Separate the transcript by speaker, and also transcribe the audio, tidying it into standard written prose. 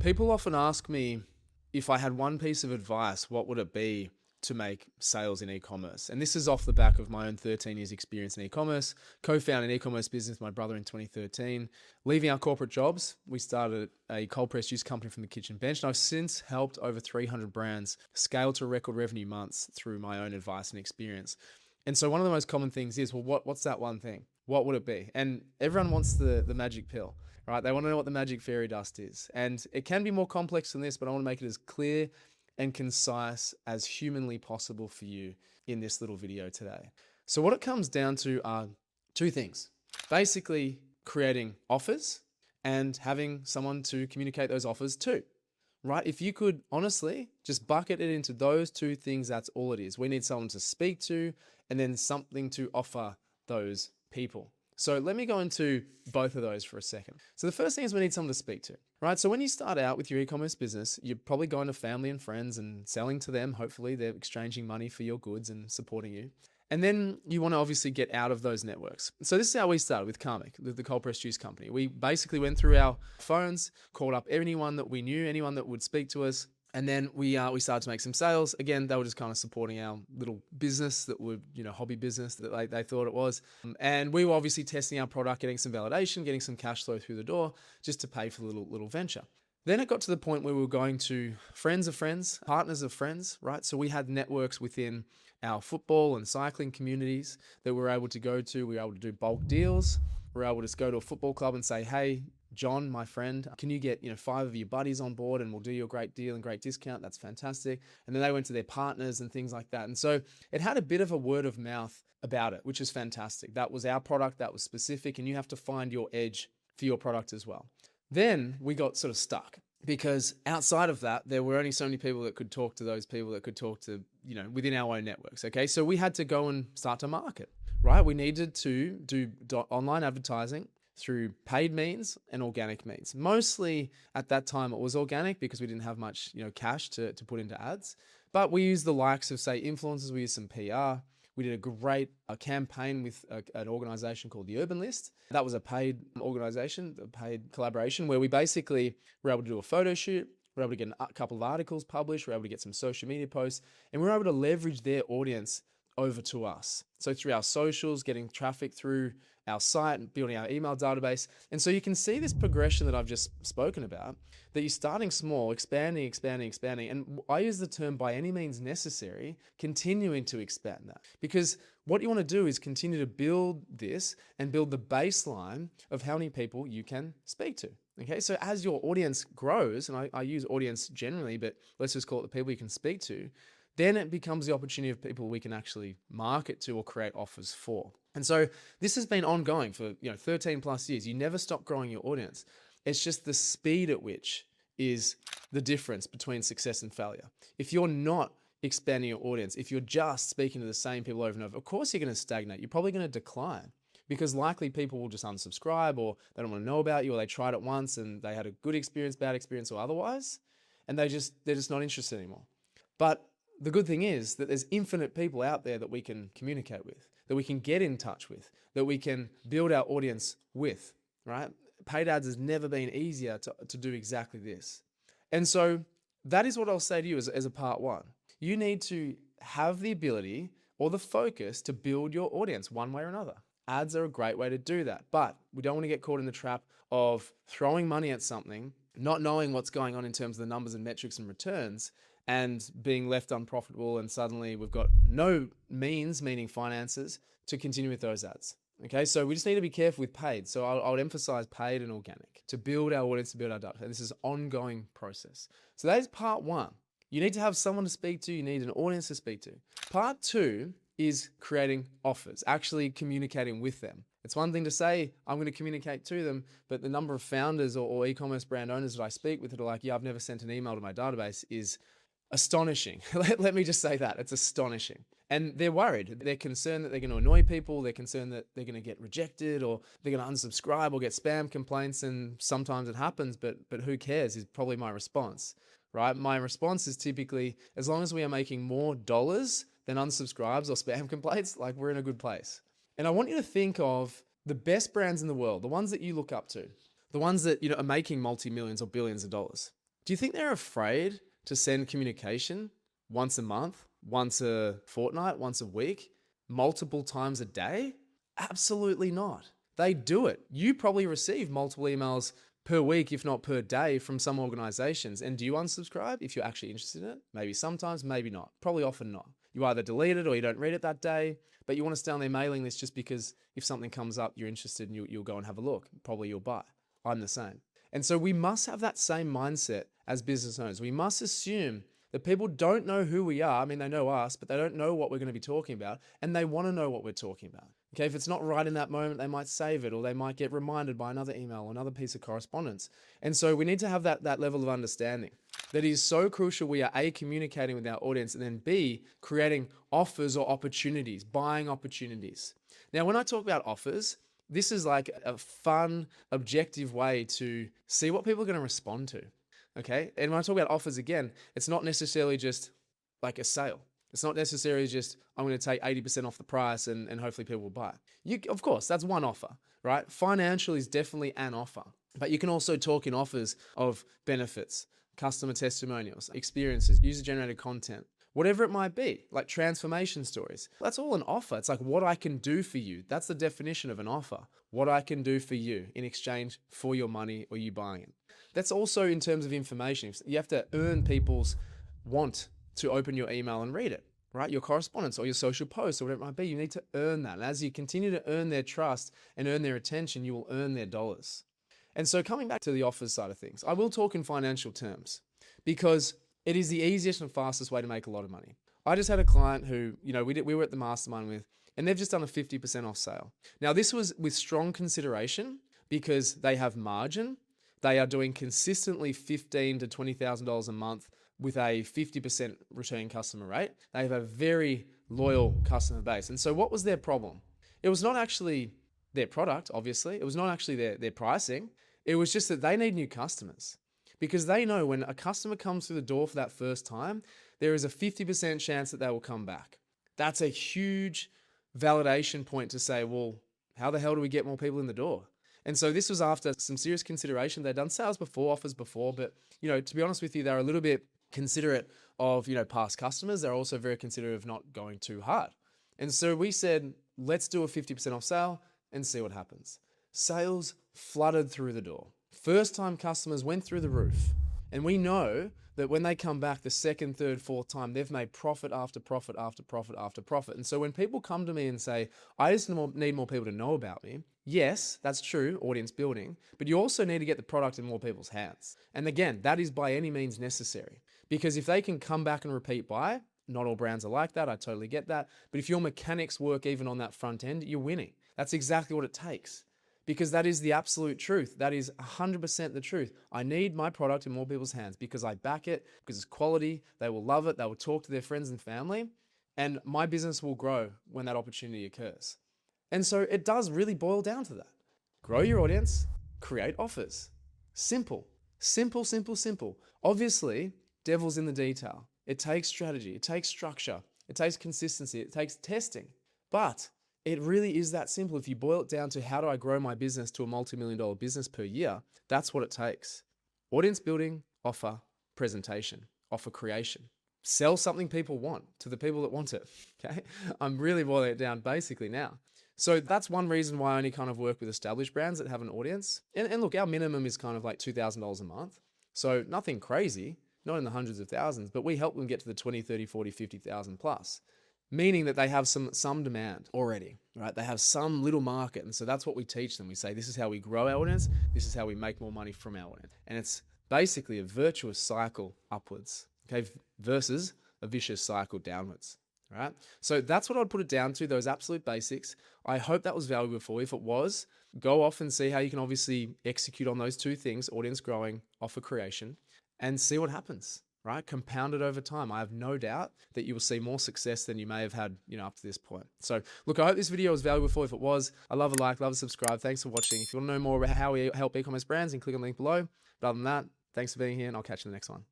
Speaker 1: People often ask me, if I had one piece of advice, what would it be to make sales in e-commerce? And this is off the back of my own 13 years experience in e-commerce, co-founded an e-commerce business with my brother in 2013. Leaving our corporate jobs, we started a cold pressed juice company from the kitchen bench. And I've since helped over 300 brands scale to record revenue months through my own advice and experience. And so one of the most common things is, well, what's that one thing? What would it be? And everyone wants the magic pill, right? They want to know what the magic fairy dust is. And it can be more complex than this, but I want to make it as clear and concise as humanly possible for you in this little video today. So what it comes down to are two things. Basically, creating offers and having someone to communicate those offers to, right? If you could honestly just bucket it into those two things, that's all it is. We need someone to speak to and then something to offer those people. So let me go into both of those for a second. So the first thing is we need someone to speak to, right? So when you start out with your e-commerce business, you're probably going to family and friends and selling to them. Hopefully they're exchanging money for your goods and supporting you. And then you want to obviously get out of those networks. So this is how we started with Karmic, the cold pressed juice company. We basically went through our phones, called up anyone that we knew, anyone that would speak to us. And then we started to make some sales. Again, they were just kind of supporting our little business that would, hobby business that they thought it was. And we were obviously testing our product, getting some validation, getting some cash flow through the door just to pay for the little venture. Then it got to the point where we were going to friends of friends, partners of friends, right? So we had networks within our football and cycling communities that we were able to go to. We were able to do bulk deals. We were able to just go to a football club and say, hey, John, my friend, can you get 5 of your buddies on board and we'll do you a great deal and great discount? That's fantastic. And then they went to their partners and things like that. And so it had a bit of a word of mouth about it, which is fantastic. That was our product, that was specific, and you have to find your edge for your product as well. Then we got sort of stuck because outside of that, there were only so many people that could talk to those people that could talk to, within our own networks. Okay. So we had to go and start to market, right? We needed to do online advertising through paid means and organic means. Mostly at that time, it was organic because we didn't have much, cash to put into ads, but we used the likes of, say, influencers. We used some PR. We did a great campaign with an organization called the Urban List. That was a paid organization, a paid collaboration where we basically were able to do a photo shoot. We were able to get a couple of articles published. We were able to get some social media posts, and we were able to leverage their audience over to us. So through our socials, getting traffic through our site and building our email database. And so you can see this progression that I've just spoken about, that you're starting small, expanding. And I use the term by any means necessary, continuing to expand that. Because what you want to do is continue to build this and build the baseline of how many people you can speak to. Okay, so as your audience grows, and I use audience generally, but let's just call it the people you can speak to, then it becomes the opportunity of people we can actually market to or create offers for. And so this has been ongoing for 13 plus years. You never stop growing your audience. It's just the speed at which is the difference between success and failure. If you're not expanding your audience, if you're just speaking to the same people over and over, of course you're going to stagnate. You're probably going to decline because likely people will just unsubscribe, or they don't want to know about you, or they tried it once and they had a good experience, bad experience, or otherwise, and they're just not interested anymore. But the good thing is that there's infinite people out there that we can communicate with, that we can get in touch with, that we can build our audience with, right? Paid ads has never been easier to do exactly this. And so that is what I'll say to you as a part one. You need to have the ability or the focus to build your audience one way or another. Ads are a great way to do that, but we don't want to get caught in the trap of throwing money at something, not knowing what's going on in terms of the numbers and metrics and returns, and being left unprofitable, and suddenly we've got no means, meaning finances, to continue with those ads. Okay, so we just need to be careful with paid. So I would emphasize paid and organic to build our audience, to build our data. And this is an ongoing process. So that is part one. You need to have someone to speak to. You need an audience to speak to. Part two is creating offers, actually communicating with them. It's one thing to say, I'm going to communicate to them, but the number of founders or e-commerce brand owners that I speak with that are like, yeah, I've never sent an email to my database is astonishing. Let me just say that. It's astonishing. And they're worried. They're concerned that they're going to annoy people. They're concerned that they're going to get rejected, or they're going to unsubscribe or get spam complaints. And sometimes it happens, but who cares is probably my response, right? My response is typically, as long as we are making more dollars than unsubscribes or spam complaints, like we're in a good place. And I want you to think of the best brands in the world, the ones that you look up to, the ones that are making multi-millions or billions of dollars. Do you think they're afraid to send communication once a month, once a fortnight, once a week, multiple times a day? Absolutely not. They do it. You probably receive multiple emails per week, if not per day, from some organizations. And do you unsubscribe if you're actually interested in it? Maybe sometimes, maybe not. Probably often not. You either delete it or you don't read it that day, but you want to stay on their mailing list just because if something comes up, you're interested and you'll go and have a look. Probably you'll buy. I'm the same. And so we must have that same mindset as business owners. We must assume that people don't know who we are. I mean, they know us, but they don't know what we're going to be talking about, and they want to know what we're talking about. Okay, if it's not right in that moment, they might save it, or they might get reminded by another email or another piece of correspondence. And so we need to have that level of understanding. That is so crucial. We are A, communicating with our audience, and then B, creating offers or opportunities, buying opportunities. Now, when I talk about offers, this is like a fun, objective way to see what people are going to respond to. Okay. And when I talk about offers again, it's not necessarily just like a sale. It's not necessarily just, I'm going to take 80% off the price and hopefully people will buy. Of course, that's one offer, right? Financial is definitely an offer, but you can also talk in offers of benefits, customer testimonials, experiences, user-generated content, whatever it might be, like transformation stories. That's all an offer. It's like what I can do for you. That's the definition of an offer. What I can do for you in exchange for your money or you buying it. That's also in terms of information. You have to earn people's want to open your email and read it, right? Your correspondence or your social posts or whatever it might be, you need to earn that. And as you continue to earn their trust and earn their attention, you will earn their dollars. And so coming back to the offers side of things, I will talk in financial terms because it is the easiest and fastest way to make a lot of money. I just had a client who, we were at the mastermind with, and they've just done a 50% off sale. Now, this was with strong consideration because they have margin. They are doing consistently $15,000 to $20,000 a month with a 50% return customer rate. They have a very loyal customer base. And so what was their problem? It was not actually their product, obviously. It was not actually their pricing. It was just that they need new customers. Because they know when a customer comes through the door for that first time, there is a 50% chance that they will come back. That's a huge validation point to say, well, how the hell do we get more people in the door? And so this was after some serious consideration. They'd done sales before, offers before, but to be honest with you, they're a little bit considerate of, past customers. They're also very considerate of not going too hard. And so we said, let's do a 50% off sale and see what happens. Sales flooded through the door. First-time customers went through the roof. And we know that when they come back the second, third, fourth time, they've made profit after profit after profit after profit. And so when people come to me and say, I just need more people to know about me, yes, that's true, audience building, but you also need to get the product in more people's hands. And again, that is by any means necessary. Because if they can come back and repeat buy, not all brands are like that, I totally get that. But if your mechanics work even on that front end, you're winning. That's exactly what it takes. Because that is the absolute truth. That is 100% the truth. I need my product in more people's hands because I back it, because it's quality, they will love it, they will talk to their friends and family, and my business will grow when that opportunity occurs. And so it does really boil down to that. Grow your audience, create offers. Simple, simple, simple, simple. Obviously, devil's in the detail. It takes strategy, it takes structure, it takes consistency, it takes testing, but it really is that simple. If you boil it down to how do I grow my business to a multi-million-dollar business per year, that's what it takes. Audience building, offer, presentation, offer creation. Sell something people want to the people that want it, okay? I'm really boiling it down basically now. So that's one reason why I only kind of work with established brands that have an audience. And look, our minimum is kind of like $2,000 a month. So nothing crazy, not in the hundreds of thousands, but we help them get to the 20, 30, 40, 50,000 plus. Meaning that they have some demand already, right? They have some little market. And so that's what we teach them. We say, this is how we grow our audience. This is how we make more money from our audience. And it's basically a virtuous cycle upwards, okay? Versus a vicious cycle downwards, right? So that's what I'd put it down to, those absolute basics. I hope that was valuable for you. If it was, go off and see how you can obviously execute on those two things, audience growing, offer creation, and see what happens. Right? Compound it over time. I have no doubt that you will see more success than you may have had, up to this point. So look, I hope this video was valuable for you. If it was, I love a like, love a subscribe. Thanks for watching. If you want to know more about how we help e-commerce brands, then click on the link below. But other than that, thanks for being here and I'll catch you in the next one.